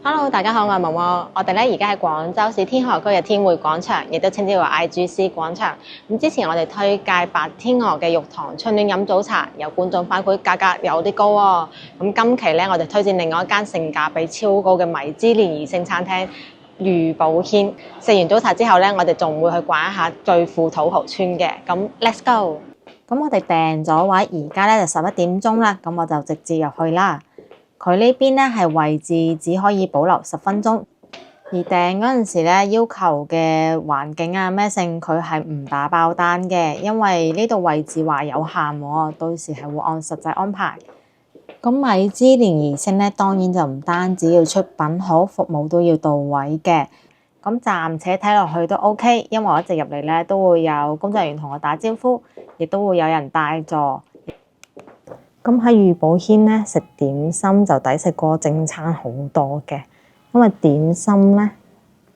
Hello，大家好，我係毛毛。我哋咧而家喺廣州市天河區嘅天匯廣場，亦都稱之為 IGC 廣場。咁之前我哋推介白天鵝嘅玉堂春暖飲早茶，有觀眾反饋價格有啲高喎。咁今期咧，我哋推薦另外一間性價比超高嘅米芝蓮2星餐廳御寶軒。食完早茶之後咧，我哋仲會去逛一下最富土豪村嘅。咁 Let's go！咁我哋訂咗位，而家咧就11點鐘啦。咁我就直接入去啦。佢呢邊咧係位置只可以保留10分鐘，而訂嗰陣時咧要求嘅環境啊咩性，佢係唔打包單嘅，因為呢度位置話有限喎，到時係會按實際安排。咁米芝蓮2星咧，當然就唔單止要出品好，服務都要到位嘅。咁暫且睇落去都 OK， 因為我一直入嚟咧都會有工作人員同我打招呼，亦都會有人帶座。咁喺御寶軒咧食點心就抵食過正餐好多嘅，因為點心咧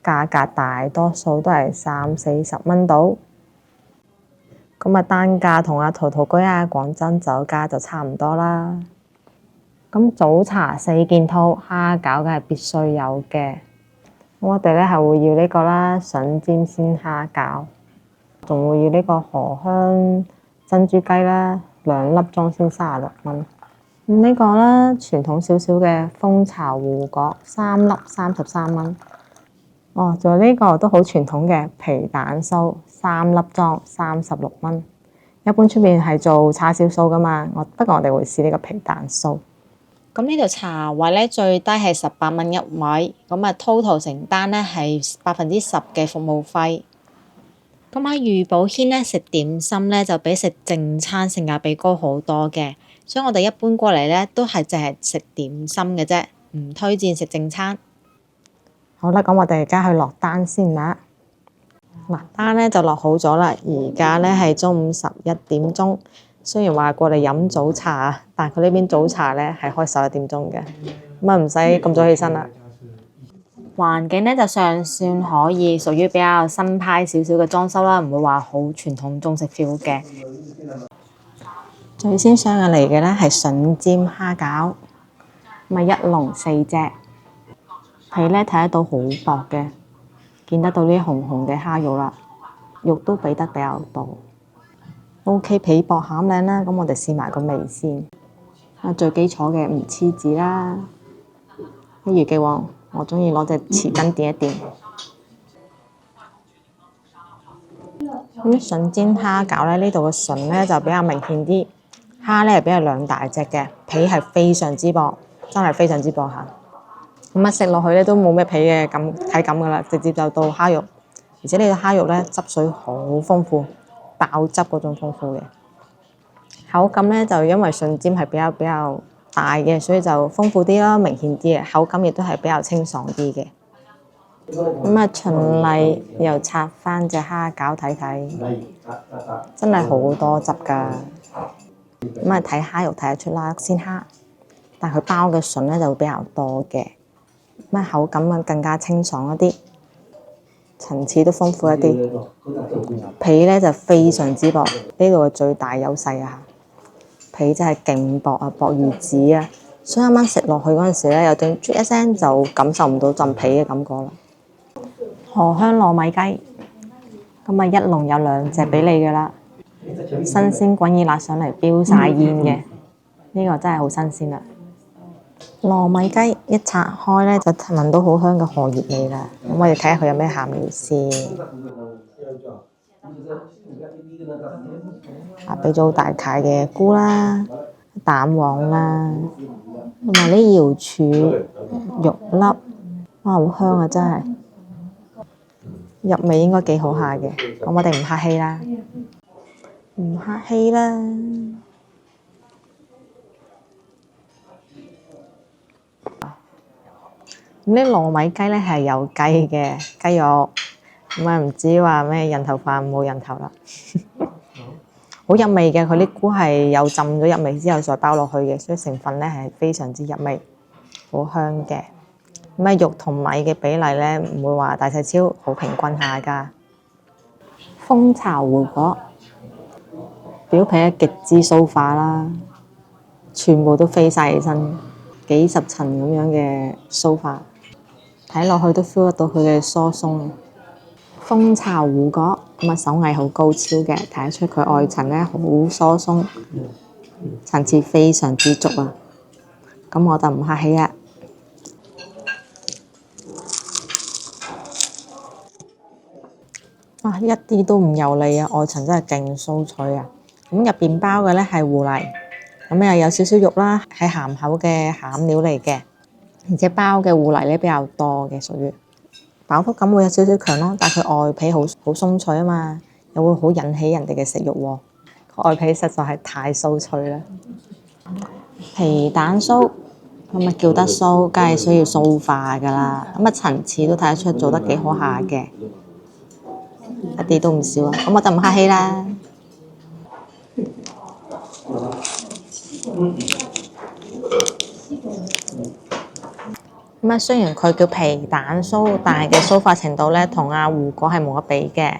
價格大多數都係30-40蚊到，咁單價同陶陶居啊、廣真酒家就差唔多啦。咁早茶4件套，蝦餃嘅係必須有嘅。我哋咧係會要呢個啦，筍尖鮮蝦餃，仲會要呢個荷香珍珠雞啦。2粒裝先36蚊。呢個啦，傳統少少嘅蜂巢芋角3粒33蚊。哦，仲有呢個都好傳統嘅皮蛋酥3粒裝36蚊。一般出面係做叉燒酥噶嘛，不過我哋會試呢個皮蛋酥。咁呢度茶位咧最低係18蚊一位，咁total成單咧係10%嘅服務費。咁喺御寶軒咧食點心咧就比食正餐性價比高好多嘅，所以我哋一般過嚟咧都係淨係食點心嘅啫，唔推薦食正餐。好啦，咁我哋而家去落單先啦。嗱，單咧就落好咗啦，而家咧係中午11點鐘。雖然話過嚟飲早茶，但佢呢邊早茶咧係開11點鐘嘅，咁唔使咁早起身啦。環境咧就尚算可以，屬於比較新派少少嘅裝修啦，唔會話好傳統中式 feel 嘅。最先上嚟嘅咧係筍尖蝦餃，一籠4隻，皮咧睇得到好薄嘅，見得到呢紅紅嘅蝦肉啦，肉都俾得比較多。OK， 皮薄餡靚啦，咁我哋試埋個味先。最基礎嘅唔黐紙啦，一如既往。我中意攞隻匙羹掂一掂。咁筍煎蝦餃咧，呢度嘅筍咧就比較明顯啲，蝦咧係比較兩大隻嘅，皮係非常之薄，真係非常之薄下。咁食落去咧都冇咩皮嘅體感噶啦，直接就到蝦肉，而且呢個蝦肉咧汁水好豐富，爆汁嗰種豐富嘅。口感咧就因為筍尖係比較大嘅，所以就豐富啲啦，明顯啲嘅口感亦都係比較清爽啲嘅。咁循例又拆翻隻蝦餃睇睇，真係好多汁㗎。睇蝦肉睇得出啦，鮮蝦，但佢包嘅筍咧就會比較多嘅。口感更加清爽一啲，層次都豐富一啲。皮咧就非常之薄，呢度嘅最大優勢啊！皮真係勁薄啊，薄如紙啊！所以啱啱食落去嗰陣時咧，有種啜一聲就感受唔到浸皮嘅感覺啦。荷香糯米雞，咁一籠有2隻俾你噶啦，新鮮滾熱辣上嚟，飆晒煙嘅，呢個真係好新鮮啦！糯米雞一拆開咧，就聞到好香嘅荷葉味啦。咁我哋睇下佢有咩餡料先。俾咗好大塊嘅菇啦、蛋黃啦，同埋啲瑤柱肉粒，好香啊！真係入味應該幾好下嘅。咁我哋唔客氣啦，唔客氣啦。咁啲糯米雞咧係有雞嘅雞肉，唔知話咩人頭飯冇人頭啦。好入味嘅，佢啲菇係有浸咗入味之後再包落去嘅，所以成分咧係非常之入味，好香嘅。肉同米嘅比例咧唔會話大細超，好平均下㗎。蜂巢芋角表皮咧極之酥化啦，全部都飛晒起身，幾十層咁樣嘅酥化。睇落去都 feel 得到佢嘅疏鬆。蜂巢胡果咁啊，手藝好高超嘅，睇得出佢外層咧好疏鬆，層次非常之足啊！咁我就唔客氣啦。哇！一啲都唔油膩啊，外層真係勁酥脆啊！咁入邊包嘅咧係芋泥，咁又有少少肉啦，係鹹口嘅餡料嚟嘅，而且包嘅芋泥咧比較多嘅，屬於飽腹感會有少少強咯，但係佢外皮好鬆脆啊嘛，又會好引起人哋嘅食慾喎。外皮實在係太酥脆啦。皮蛋酥咁啊，叫得酥，梗係需要酥化噶啦。咁啊，層次都睇得出做得幾好下嘅，一啲都唔少啊。咁我就唔客氣啦。咁啊，雖然佢叫皮蛋酥，但係嘅酥化程度咧，同胡果係冇得比嘅。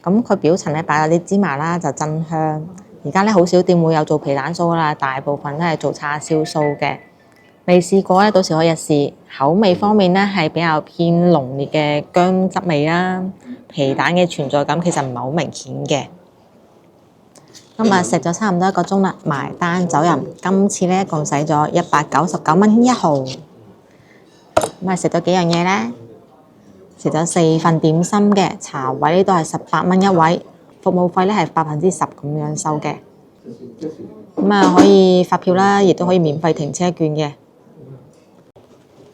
咁佢表層咧擺咗啲芝麻啦，就真香。而家咧好少店會有做皮蛋酥啦，大部分都係做叉燒酥嘅。未試過咧，到時可以一試。口味方面咧係比較偏濃烈嘅薑汁味啦，皮蛋嘅存在感其實唔係好明顯嘅。咁啊，食咗差唔多1個鐘啦，埋單走人。今次咧一共使咗199蚊1毫。咁啊，食咗幾樣嘢咧？食咗4份點心嘅，茶位呢都係18蚊一位，服務費咧係10%咁樣收嘅。咁啊，可以發票啦，亦都可以免費停車券嘅。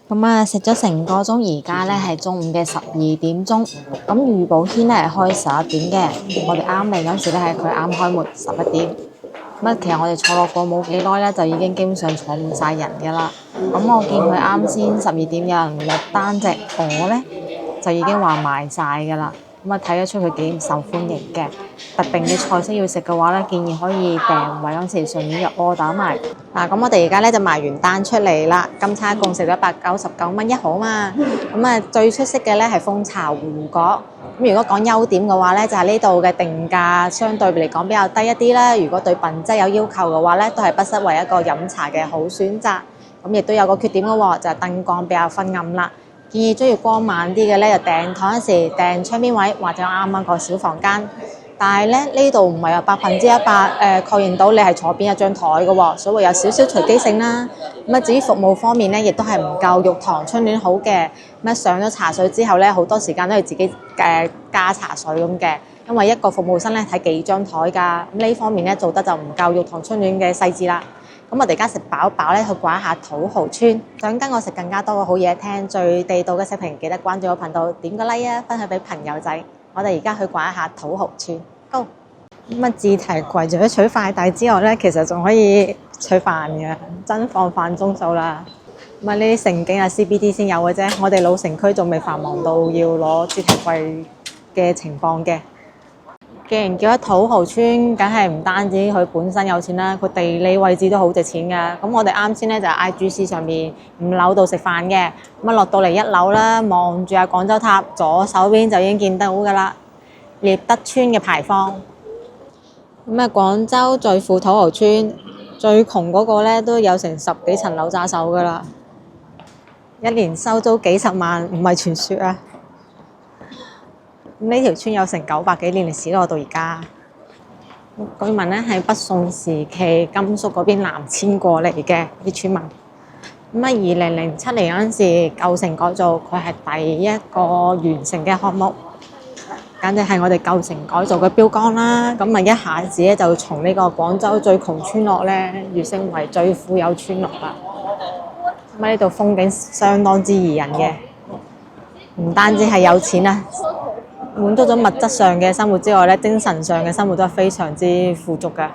咁啊，食咗成個鐘，而家咧係中午嘅12點鐘。咁御寶軒咧係開11點嘅，我哋啱嚟嗰時咧係佢啱開門11點。咁啊，其實我哋坐落貨冇幾耐咧，就已經基本上坐滿晒人㗎啦。咁我見佢啱先12點有人落單隻鵝咧，就已經話賣晒㗎啦。咁啊，睇得出佢幾唔受歡迎嘅。特定嘅菜式要食嘅話咧，建議可以訂位嗰時順便入柯打埋。嗱，咁我哋而家咧就埋完單出嚟啦。今餐一共食咗199蚊1毫嘛。咁啊，最出色嘅咧係蜂巢胡果。咁如果講優點嘅話咧，就係呢度嘅定價相對嚟講比較低一啲啦。如果對品質有要求嘅話咧，都係不失為一個飲茶嘅好選擇。咁亦都有個缺點嘅喎，就係燈光比較昏暗啦。建議中意光猛啲嘅咧，就訂台嗰時訂窗邊位或者啱啱個小房間。但係咧，呢度唔係話100%確認到你係坐邊一張台嘅喎，所以會有少少隨機性啦。咁啊，至於服務方面咧，亦都係唔夠玉堂春暖好嘅。咁上咗茶水之後咧，好多時間都要自己加茶水咁嘅，因為一個服務生咧睇幾張台㗎。咁呢方面咧做得就唔夠玉堂春暖嘅細緻啦。咁我哋而家食飽飽咧，去逛一下土豪村。想跟我食更加多嘅好嘢聽，最地道嘅食評，記得關注我頻道，點個 like 啊，分享俾朋友仔。我哋而家去逛一下土豪村。Go！咁啊，自提攜除咗取快遞之外咧，其實仲可以取飯嘅，真放飯鐘數啦。咁啊，呢啲盛景啊 CBD 先有嘅啫，我哋老城區仲未繁忙到要攞自提攜嘅情況嘅。既然叫咗土豪村，梗係唔單止佢本身有錢啦，佢地理位置都好值錢㗎。咁我哋啱先咧就喺 IGC 上面5樓度食飯嘅，咁啊落到嚟1樓啦，望住廣州塔，左手邊就已經見到㗎啦。獵德村嘅牌坊。咁啊，廣州最富土豪村，最窮嗰個咧都有成10幾層樓揸手㗎啦，一年收租幾十萬，唔係傳說啊！呢條村有成900幾年歷史咯，到而家。據聞咧係北宋時期甘肅嗰邊南遷過嚟嘅啲村民。咁啊，2007年嗰陣時舊城改造，佢係第一個完成嘅項目，簡直係我哋舊城改造嘅標杆啦。咁啊，一下子咧就從呢個廣州最窮村落咧躍升為最富有村落啦。咁啊，呢度風景相當之宜人嘅，唔單止係有錢啊！滿足咗物質上嘅生活之外咧，精神上嘅生活都係非常之富足嘅。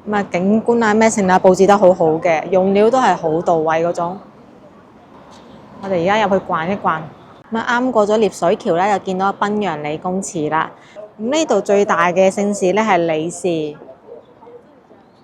咁啊，景觀啊咩成啊佈置得好好嘅，用料都係好到位嗰種。我哋而家入去逛一逛。咁啊，啱過咗烈水橋咧，就見到賓陽理工祠啦。咁呢度最大嘅姓氏咧係李氏。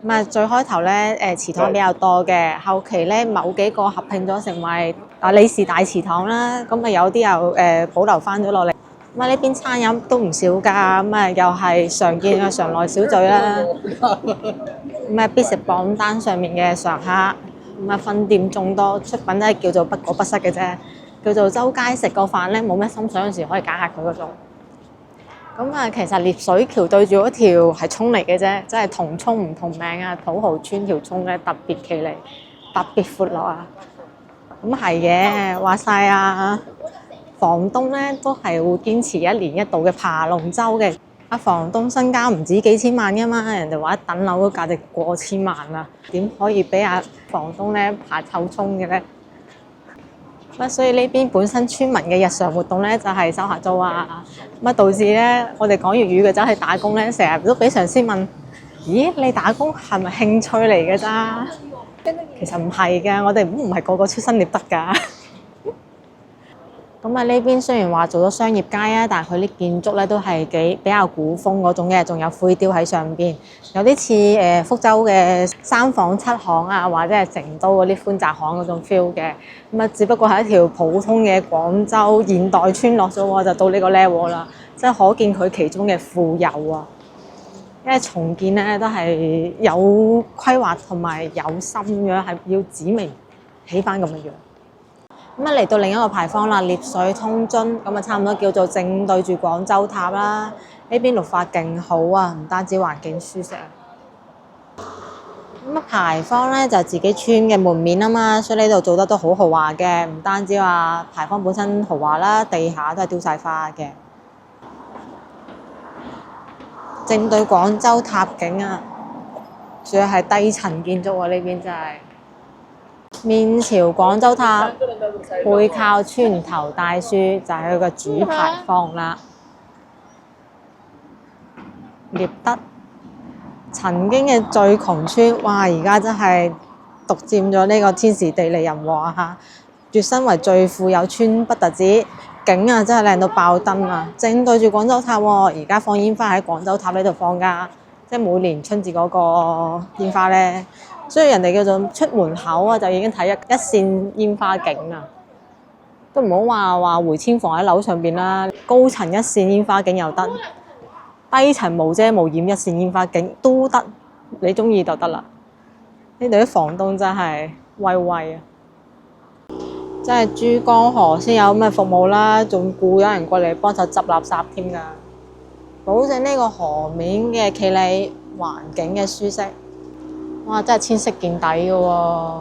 咁啊，最開頭咧祠堂比較多嘅，後期咧某幾個合併咗成為李氏大祠堂啦。咁啊，有啲又保留翻咗落嚟。咁啊，呢邊餐飲都唔少㗎，咁啊又係常見嘅常來小聚啦。咁啊，必食榜單上面嘅常客，咁啊分店眾多，出品都係叫做不過不失嘅啫。叫做周街食個飯咧，冇咩心水嗰時可以揀下佢嗰種。咁啊，其實烈水橋對住嗰條係涌嚟嘅啫，即係同涌唔同名啊。土豪村條涌咧特別企嚟，特別闊落啊。咁係嘅，話晒啊，房東咧都係會堅持一年一度嘅爬龍舟嘅。阿房東身家唔止幾千萬噶嘛，人哋話一等樓都價值過千萬啦，點可以俾阿房東咧爬臭涌嘅咧？咁所以呢邊本身村民嘅日常活動咧就係收下租啊，咁啊導致咧我哋講粵語嘅走去打工咧，成日都俾上司問：咦，你打工係咪興趣嚟嘅咋？其實唔係嘅，我哋唔係個個出身獵得㗎。咁啊呢邊雖然話做咗商業街啊，但係佢啲建築咧都係比較古風嗰種嘅，仲有灰雕喺上邊，有啲似福州嘅三房七巷啊，或者係成都嗰啲寬窄巷嗰種 feel 嘅。咁啊，只不過係一條普通嘅廣州現代村落咗喎，就到呢個 level 啦，即係可見佢其中嘅富有啊！因為重建咧都係有規劃同埋有心樣，係要指明起翻咁嘅樣。咁啊嚟到另一個牌坊啦，烈水通津，咁啊差唔多叫做正對住廣州塔啦。呢邊綠化勁好啊，唔單止環境舒適啊。咁啊牌坊咧就自己村嘅門面啊嘛，所以呢度做得都好豪華嘅，唔單止話牌坊本身豪華啦，地下都係雕晒花嘅。正對廣州塔景啊，仲要係低層建築喎，呢邊真係。面朝廣州塔，背靠村頭大樹，就係佢個主牌坊啦。獵德曾經嘅最窮村，哇！而家真係獨佔咗呢個天時地利人和啊！躍身為最富有村不特止，景啊真係靚到爆燈啊！正對住廣州塔喎，而家放煙花喺廣州塔呢度放㗎，即係每年春節嗰個煙花咧。所以人哋叫做出門口啊，就已經睇一線煙花景啊！都唔好話回遷房喺樓上邊啦，高層一線煙花景又得，低層無遮無掩一線煙花景都得，你中意就得啦。呢度啲房東真係威威啊！真係珠江河先有咁嘅服務啦，仲僱有人過嚟幫手執垃圾添㗎，保證呢個河面嘅企理環境嘅舒適。哇！真係千色見底嘅喎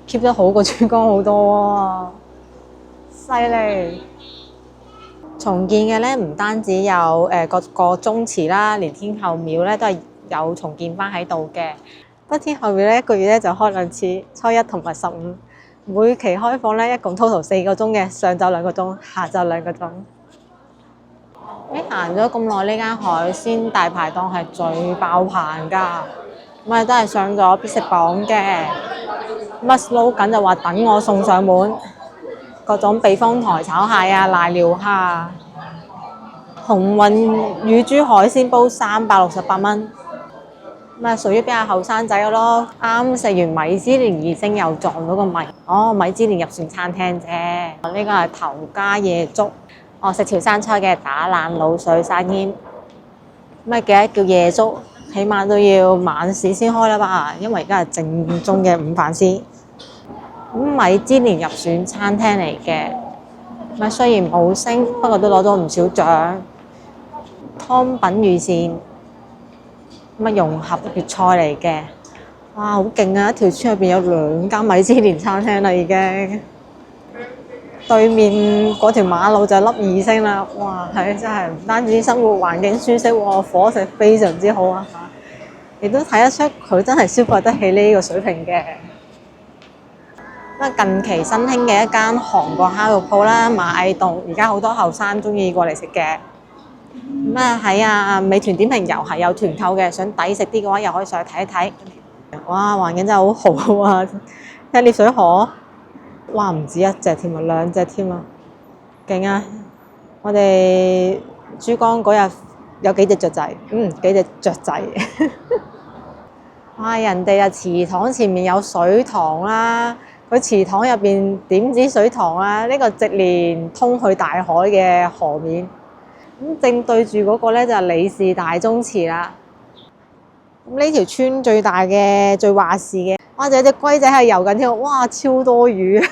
，keep 得好過珠江好多啊，犀利！重建嘅咧，唔單止有個宗祠啦，連天后廟咧都係有重建翻喺度嘅。不過天后廟咧一個月咧就開2次，初一同埋15，每期開放咧一共 total 4個鐘嘅，上晝2個鐘，下晝2個鐘。行咗咁耐，呢間海鮮大排檔係最爆棚㗎。咁啊，都係上咗必食榜嘅。乜 slogan 就話等我送上門，各種避風塘炒蟹啊、瀨尿蝦啊、紅運乳豬海鮮煲368蚊。咁啊，屬於比較後生仔嘅咯。啱食完米芝蓮2星又撞到個米芝蓮入船餐廳啫。呢個係頭家夜粥，食潮汕菜嘅打冷滷水生煙。咁啊，記得叫夜粥。起碼都要晚市先開啦吧，因為而家係正宗嘅午飯先。米芝蓮入選餐廳嚟嘅，咁雖然冇星，不過都攞咗唔少獎。湯品御膳，融合粵菜嚟嘅，哇好勁啊！一條村入邊有2間米芝蓮餐廳啦已經。對面嗰條馬路就粒2星啦，哇！係真係唔單止生活環境舒適喎，伙食非常之好啊！亦都睇得出佢真係消費得起呢個水平嘅。近期新興嘅一間韓國烤肉鋪啦，馬藝棟，而家好多後生中意過嚟食嘅。喺美團點評遊係有團購嘅，想抵食啲嘅話，又可以上去睇一睇。哇！環境真係好好啊！睇烈水河。哇！唔止1隻添啊，2隻添啊，勁啊！我哋珠江嗰日有幾隻雀仔，幾隻雀仔。哇！人哋祠堂前面有水塘啦，佢祠堂入邊點止水塘啊？呢個直連通去大海嘅河面。咁正對住嗰個咧就係李氏大宗祠啦。咁呢條村最大嘅最話事嘅，哇！仲有隻龜仔喺游緊添，哇！超多魚。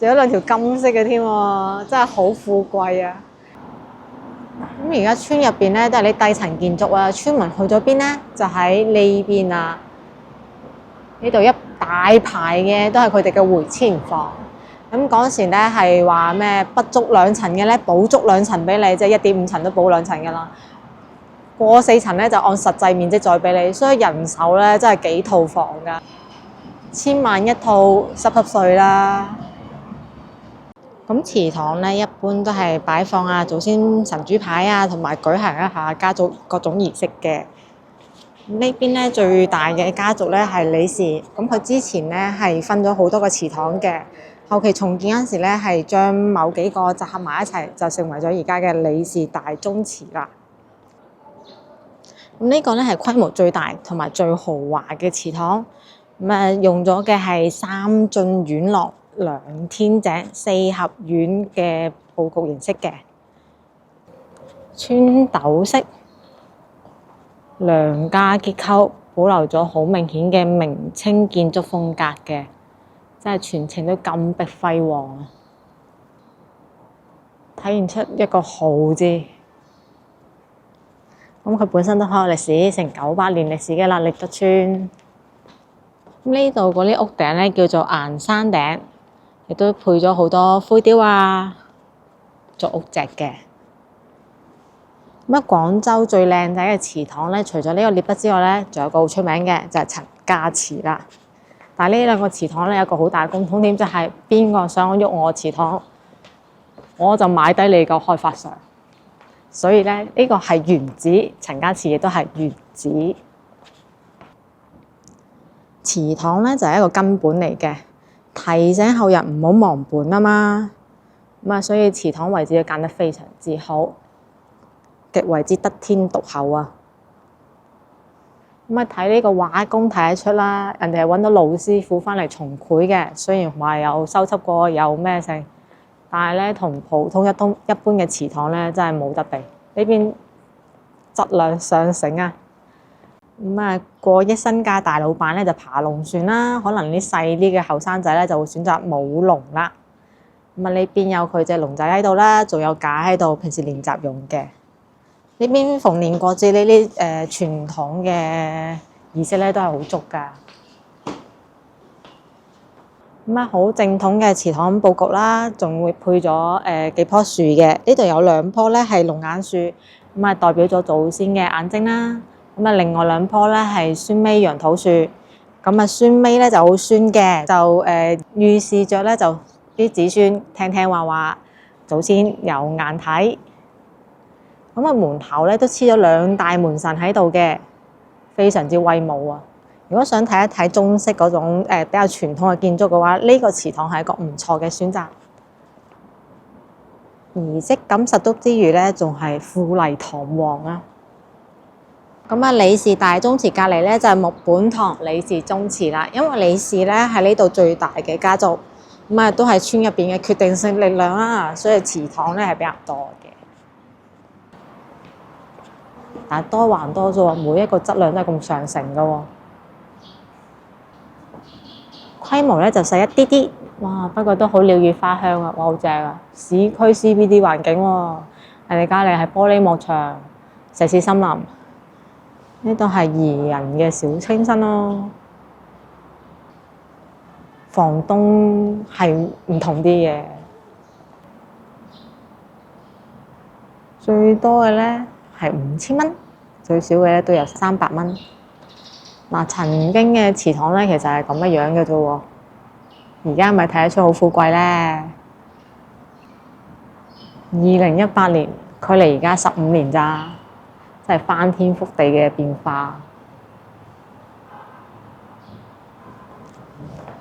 仲有兩條金色嘅添喎，真係好富貴啊！咁而家村入邊咧都係啲低層建築啊，村民去咗邊咧？就喺呢邊啊！呢度一大排嘅都係佢哋嘅回遷房。咁嗰時咧係話咩不足2層嘅咧，補足2層俾你，即係1.5層都補2層㗎啦。過4層咧就按實際面積再俾你，所以人手咧真係幾套房㗎，千萬一套濕碎啦。咁祠堂咧一般都係擺放啊祖先神主牌啊，同埋舉行一下家族各種儀式嘅。呢邊咧最大嘅家族咧係李氏，咁佢之前咧係分咗好多個祠堂嘅，後期重建嗰時咧係將某幾個集合埋一齊，就成為咗而家嘅李氏大宗祠啦。咁呢個咧係規模最大同埋最豪華嘅祠堂，用咗嘅係3進院落、2天井、4合院嘅佈局形式嘅，穿斗式梁架結構，保留咗好明顯嘅明清建築風格嘅，真係全程都金碧輝煌啊！體現出一個豪字。咁佢本身都好有歷史，成900年歷史嘅啦，力德村。呢度嗰啲屋頂咧叫做岩山頂，亦都配咗好多灰雕啊，做屋脊嘅。咁啊，廣州最靚仔嘅祠堂咧，除咗呢個獵德之外咧，仲有個好出名嘅就係陳家祠啦。但係呢兩個祠堂咧有個好大嘅共通點，就係邊個想喐我祠堂，我就買低你個開發商。所以咧，呢個係原址，陳家祠亦都係原址。祠堂咧就係一個根本嚟嘅，提醒後人唔好忘本啊嘛。咁啊，所以祠堂位置要揀得非常之好，極為之得天獨厚啊。咁啊，睇呢個畫工睇得出啦，人哋係揾到老師傅翻嚟重繪嘅，雖然話有修葺過，有咩性。但係咧，同普通一般嘅祠堂咧，真係冇得比。呢邊質量上乘啊！咁啊，過億身家大老闆咧就爬龍船啦，可能啲細啲嘅後生仔咧就會選擇舞龍啦。咁啊，呢邊有佢隻龍仔喺度啦，仲有架喺度，平時練習用嘅。呢邊逢年過節呢啲傳統嘅儀式咧都係好足㗎。咁啊，好正統嘅祠堂佈局啦，仲會配咗幾棵樹嘅。呢度有2棵咧係龍眼樹，咁啊代表咗祖先嘅眼睛啦。咁啊，另外2棵咧係酸薇楊桃樹。咁啊，酸薇咧就好酸嘅，就預示着咧就啲子孫聽聽話話，祖先有眼睇。咁啊，門口咧都黐咗2大門神喺度嘅，非常之威武啊！如果想睇一睇中式嗰種比較傳統嘅建築嘅話，呢個祠堂係一個唔錯嘅選擇。儀式感十足之餘咧，仲係富麗堂皇啊！咁啊，李氏大宗祠隔離咧就係木本堂李氏宗祠啦。因為李氏咧係呢度最大嘅家族，咁啊都係村入邊嘅決定性力量啦，所以祠堂咧係比較多嘅。但係多還多啫喎，每一個質量都係咁上乘嘅喎。規模咧就細一啲啲，哇！不過都好鳥語花香啊，哇！好正啊！市區 CBD 環境喎，人哋隔離係玻璃幕牆、石屎森林，呢度係宜人嘅小清新咯。房東係唔同啲嘅，最多嘅咧係5000蚊，最少嘅咧都有300蚊。嗱，曾經嘅祠堂咧，其實係咁嘅樣嘅啫喎。而家咪睇得出好富貴咧。2018年，距離而家15年咋，真係翻天覆地嘅變化。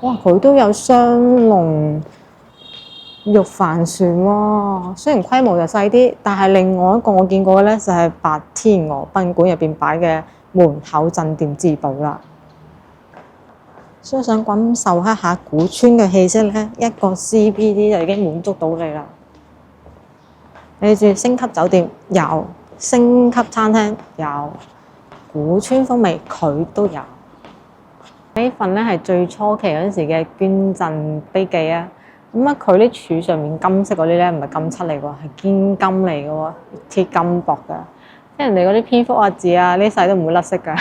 哇！佢都有雙龍玉帆船喎，雖然規模就細啲，但係另外一個我見過嘅咧就係白天鵝賓館入邊擺嘅門口鎮店之寶啦。所以想感受一下古村嘅氣息咧，一個 CBD 就已經滿足到你啦。你住星級酒店有，星級餐廳有，古村風味佢都有。呢份咧係最初期嗰陣時嘅捐贈碑記啊，咁啊，佢啲柱上面金色嗰啲咧，唔係金漆嚟喎，係堅金嚟嘅喎，鐵金箔㗎。即係人哋嗰啲蝙蝠啊字啊，呢世都唔會甩色㗎。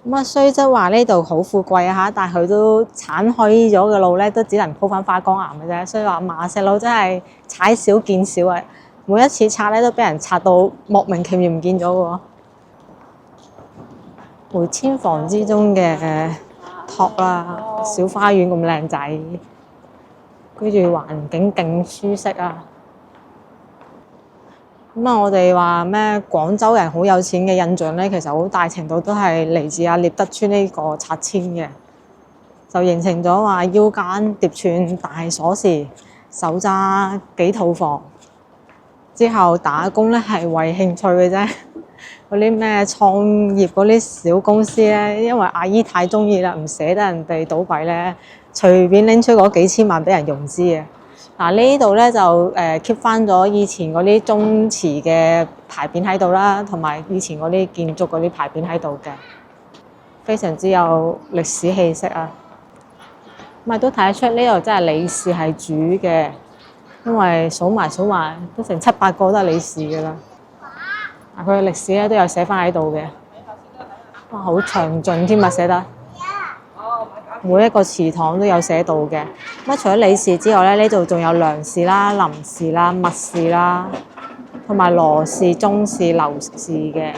咁啊，雖則話呢度好富貴啊嚇，但係佢都剷開咗嘅路咧，都只能鋪翻花崗岩嘅啫。所以話麻石路真係踩少見少啊！每一次拆咧都俾人拆到莫名其妙唔見咗喎。回遷房之中嘅托啦，小花園咁靚仔，居住環境勁舒適啊！咁啊，我哋話咩廣州人好有錢嘅印象咧，其實好大程度都係嚟自阿聶德村呢個拆遷嘅，就形成咗話腰間疊串大鎖匙，手揸幾套房，之後打工咧係為興趣嘅啫。嗰啲咩創業嗰啲小公司咧，因為阿姨太中意啦，唔捨得人哋倒閉咧，隨便拎出嗰幾千萬俾人融資嘅。嗱，呢度咧就keep 翻咗以前嗰啲宗祠嘅牌匾喺度啦，同埋以前嗰啲建築嗰啲牌匾喺度嘅，非常之有歷史氣息啊！咁啊都睇得出呢度真係李氏係主嘅，因為數埋都成7、8個都係李氏嘅啦。佢嘅歷史咧都有寫翻喺度嘅，哇，好詳盡添啊，寫得每一個祠堂都有寫到嘅。咁除咗李氏之外咧，呢度仲有梁氏啦、林氏啦、麥氏啦，同埋羅氏、鍾氏、劉氏嘅。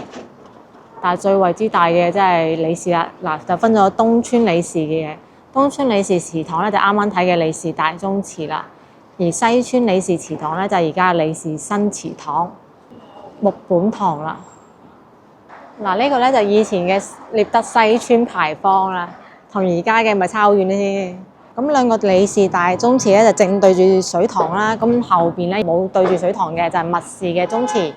但係最為之大嘅即係李氏啦。嗱，就分咗東村李氏嘅嘢。東村李氏祠堂咧就啱啱睇嘅李氏大宗祠啦，而西村李氏祠堂咧就係而家嘅李氏新祠堂。木本堂啦，嗱，呢個咧就以前嘅獵德西村牌坊啦，同而家嘅咪差好遠咧。咁兩個李氏大宗祠咧就正對住水塘啦，咁後邊咧冇對住水塘嘅就係麥氏嘅宗祠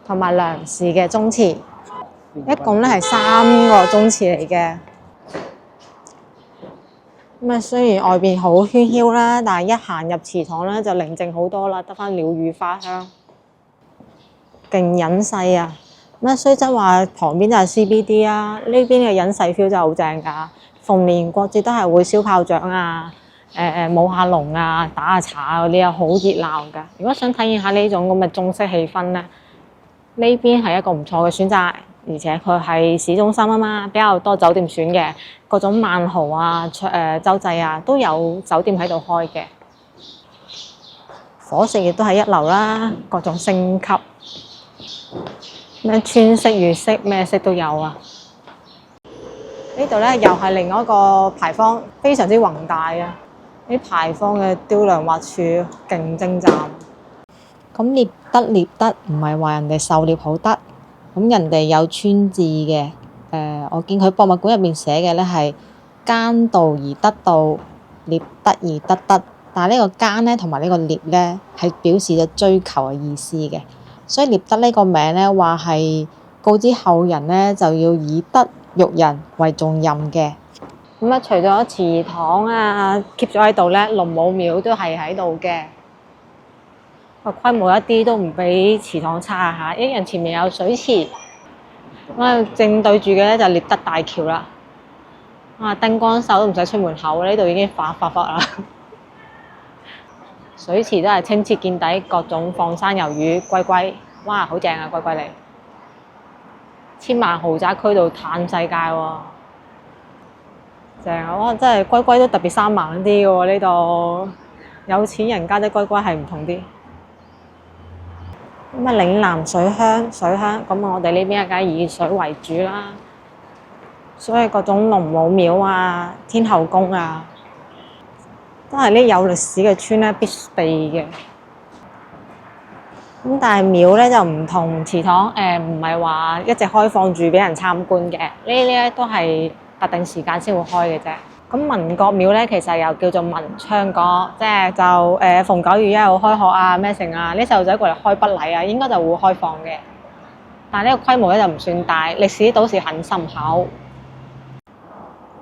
同埋梁氏嘅宗祠，一共咧係3個宗祠嚟嘅。咁啊，雖然外邊好喧囂啦，但係一行入祠堂咧就寧靜好多啦，得返鳥語花香。勁隱世啊！咁啊，雖則話旁邊就係 CBD 啊，呢邊嘅隱世 feel真係好正㗎。逢年過節都係會燒炮仗啊，舞下龍啊，打下茶啊嗰啲啊，好熱鬧㗎。如果想體驗下呢種咁嘅中式氣氛咧，呢邊係一個唔錯嘅選擇，而且佢係市中心啊嘛，比較多酒店選嘅，各種萬豪啊、洲際啊都有酒店喺度開嘅。伙食亦都係一流啦，各種升級。咩川式、粵式，咩式都有啊！呢度咧又係另外一個牌坊，非常之宏大啊！啲牌坊嘅雕梁畫柱勁精湛。咁獵德唔係話人哋狩獵好得，咁人哋有川字嘅。我見佢博物館入面寫嘅咧係耕道而得道，獵德而得德。但係呢個耕咧同埋呢個獵咧係表示咗追求嘅意思嘅。所以獵德呢個名咧話係告知後人咧就要以德育人為重任嘅。咁啊，除咗祠堂啊 keep 咗喺度咧，龍母廟都係喺度嘅。個規模一啲都唔比祠堂差嚇，一樣前面有水池。咁啊，正對住嘅咧就獵德大橋啦。啊，燈光秀都唔使出門口，呢度已經發啦。水池都係清澈見底，各種放生魷魚、龜龜，哇，好正啊！龜龜嚟，千萬豪宅區度嘆世界喎，正啊！哇，真係龜龜都特別生猛啲嘅喎，呢度有錢人家啲龜龜係唔同啲。咁啊，嶺南水鄉，咁我哋呢邊梗係以水為主啦，所以各種龍母廟啊、天后宮啊，都係呢有歷史嘅村咧必備嘅。咁但係廟咧就唔同祠堂，唔係話一直開放住俾人參觀嘅，呢啲咧都係特定時間先會開嘅啫。咁民國廟咧其實又叫做文昌閣，即係就逢9月1號開學啊咩成啊，啲細路仔過嚟開筆禮啊，應該就會開放嘅。但係呢個規模咧就唔算大，歷史倒是很深厚。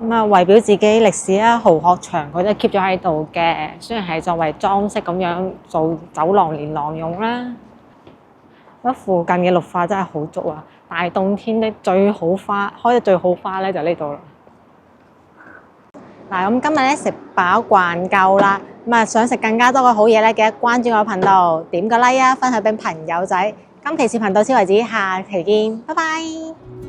咁啊，為表自己歷史啊，蠔殼場佢都 keep 咗喺度嘅，雖然係作為裝飾咁樣做走廊連廊用啦。咁附近嘅綠化真係好足啊！大冬天咧最好花開得最好花咧就呢度啦。嗱，咁今日咧食飽慣夠啦，咁啊想食更加多嘅好嘢咧，記得關注我頻道，點個 like 啊，分享俾朋友仔。今期視頻到此為止，下期見，拜拜。